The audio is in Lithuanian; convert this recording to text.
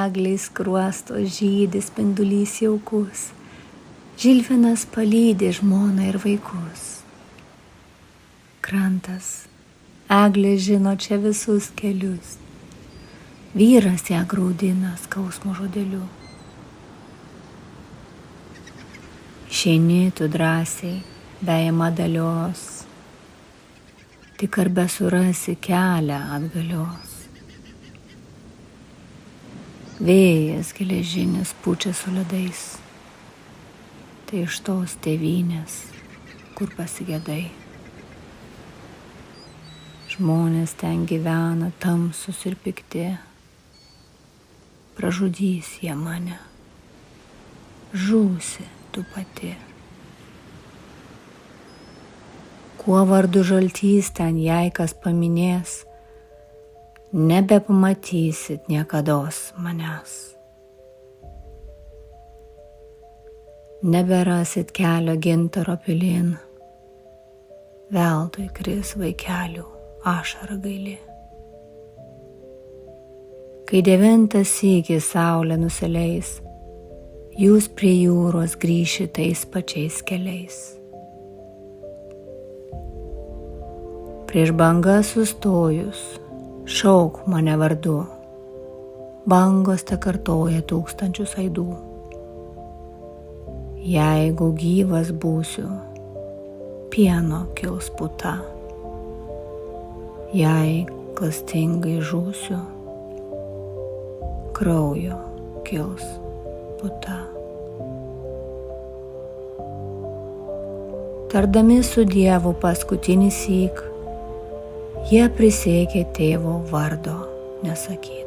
egliai skruosto žydi spindulys jaukus, žilvinas palydi žmoną ir vaikus. Krantas, eglė žino čia visus kelius, vyras ją graudina skausmo žodeliu. Išeini tu drąsiai, be jama dalios, tik ar besurasi kelią atgalios. Vėjas geležinis pučia su ledais, tai iš tos tėvynės, kur pasigedai. Žmonės ten gyvena tamsus ir pikti, pražudys jie mane, žūsi tu pati. Kuo vardu žaltys ten jei kas paminės, nebepamatysit niekados manęs. Neberasit kelio gintaro pilin, veltui kris vaikelių ašara gaili. Kai 9 sykį saulė nusileis, jūs prie jūros grįšit tais pačiais keliais. Prieš bangą sustojus, šauk mane vardu, bangos te kartoja 1000 aidų. Jeigu gyvas būsiu, pieno kils puta, jei klastingai žūsiu, kraujo kils puta. Tardami su Dievu paskutinį syk, jie prisiekė tėvo vardo nesakyti.